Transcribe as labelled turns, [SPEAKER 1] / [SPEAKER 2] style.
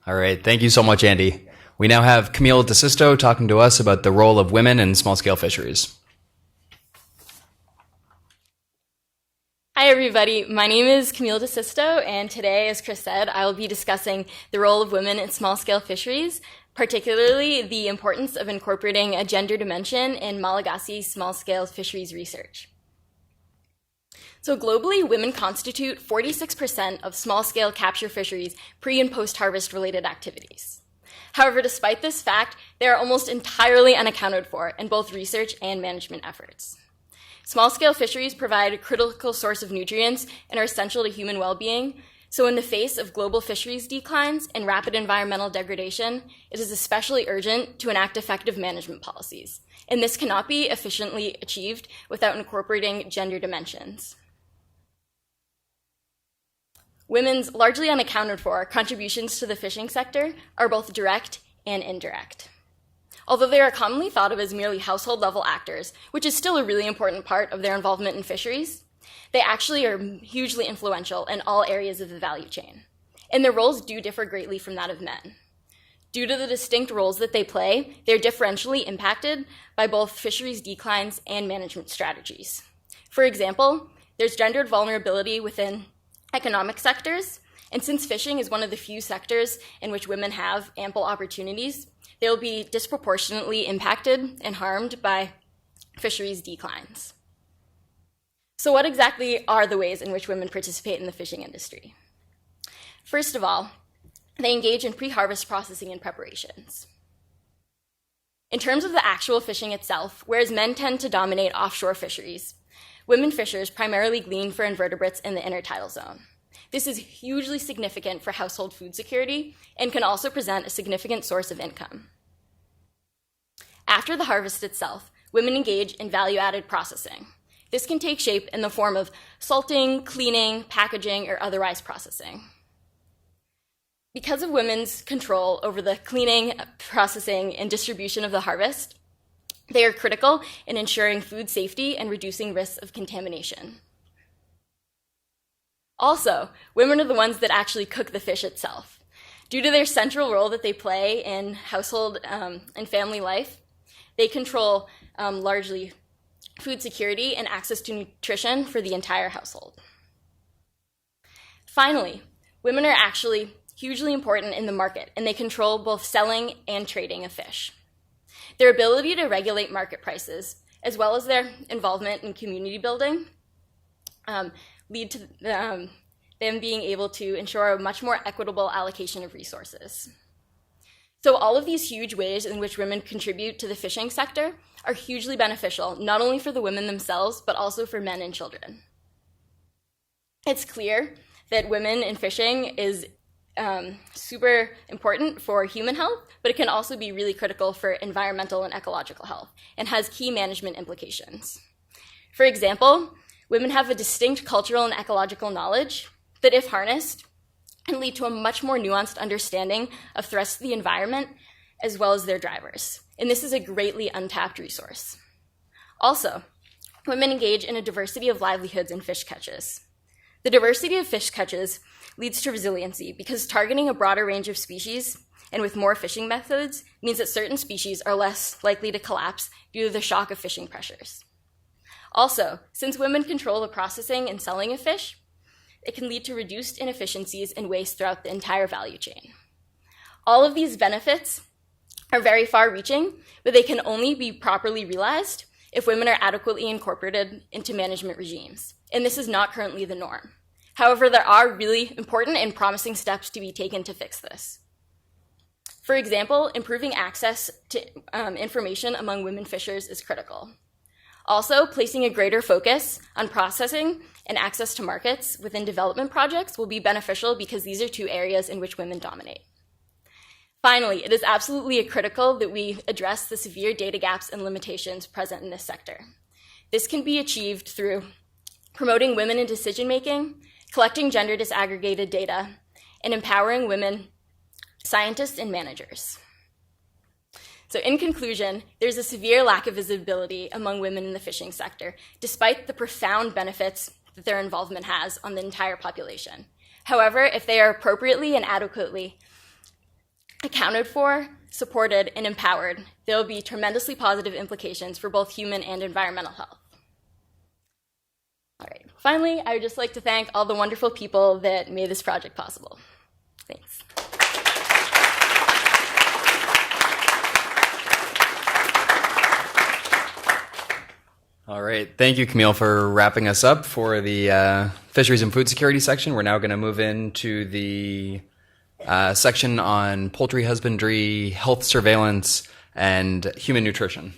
[SPEAKER 1] All right. Thank you so much, Andy. We now have Camille DeSisto talking to us about the role of women in small-scale fisheries.
[SPEAKER 2] Hi, everybody. My name is Camille DeSisto, and today, as Chris said, I will be discussing the role of women in small-scale fisheries, particularly the importance of incorporating a gender dimension in Malagasy small-scale fisheries research. So globally, women constitute 46% of small-scale capture fisheries pre- and post-harvest related activities. However, despite this fact, they are almost entirely unaccounted for in both research and management efforts. Small-scale fisheries provide a critical source of nutrients and are essential to human well-being. So in the face of global fisheries declines and rapid environmental degradation, it is especially urgent to enact effective management policies. And this cannot be efficiently achieved without incorporating gender dimensions. Women's largely unaccounted for contributions to the fishing sector are both direct and indirect. Although they are commonly thought of as merely household-level actors, which is still a really important part of their involvement in fisheries, they actually are hugely influential in all areas of the value chain, and their roles do differ greatly from that of men. Due to the distinct roles that they play, they are differentially impacted by both fisheries declines and management strategies. For example, there's gendered vulnerability within economic sectors, and since fishing is one of the few sectors in which women have ample opportunities, they will be disproportionately impacted and harmed by fisheries declines. So what exactly are the ways in which women participate in the fishing industry? First of all, they engage in pre-harvest processing and preparations. In terms of the actual fishing itself, whereas men tend to dominate offshore fisheries, women fishers primarily glean for invertebrates in the intertidal zone. This is hugely significant for household food security and can also present a significant source of income. After the harvest itself, women engage in value-added processing. This can take shape in the form of salting, cleaning, packaging, or otherwise processing. Because of women's control over the cleaning, processing, and distribution of the harvest, they are critical in ensuring food safety and reducing risks of contamination. Also, women are the ones that actually cook the fish itself. Due to their central role that they play in household and family life, they control largely food security and access to nutrition for the entire household. Finally, women are actually hugely important in the market, and they control both selling and trading of fish. Their ability to regulate market prices, as well as their involvement in community building, lead to them being able to ensure a much more equitable allocation of resources. So all of these huge ways in which women contribute to the fishing sector are hugely beneficial, not only for the women themselves, but also for men and children. It's clear that women in fishing is super important for human health, but it can also be really critical for environmental and ecological health and has key management implications. For example, women have a distinct cultural and ecological knowledge that, if harnessed, can lead to a much more nuanced understanding of threats to the environment as well as their drivers. And this is a greatly untapped resource. Also, women engage in a diversity of livelihoods in fish catches. The diversity of fish catches leads to resiliency because targeting a broader range of species and with more fishing methods means that certain species are less likely to collapse due to the shock of fishing pressures. Also, since women control the processing and selling of fish, it can lead to reduced inefficiencies and waste throughout the entire value chain. All of these benefits are very far-reaching, but they can only be properly realized if women are adequately incorporated into management regimes, and this is not currently the norm. However, there are really important and promising steps to be taken to fix this. For example, improving access to information among women fishers is critical. Also, placing a greater focus on processing and access to markets within development projects will be beneficial because these are two areas in which women dominate. Finally, it is absolutely critical that we address the severe data gaps and limitations present in this sector. This can be achieved through promoting women in decision-making, collecting gender disaggregated data, and empowering women scientists and managers. So in conclusion, there's a severe lack of visibility among women in the fishing sector, despite the profound benefits that their involvement has on the entire population. However, if they are appropriately and adequately accounted for, supported, and empowered, there will be tremendously positive implications for both human and environmental health. All right. Finally, I would just like to thank all the wonderful people that made this project possible. Thanks.
[SPEAKER 1] All right. Thank you, Camille, for wrapping us up for the Fisheries and Food Security section. We're now going to move into the section on poultry husbandry, health surveillance, and human nutrition.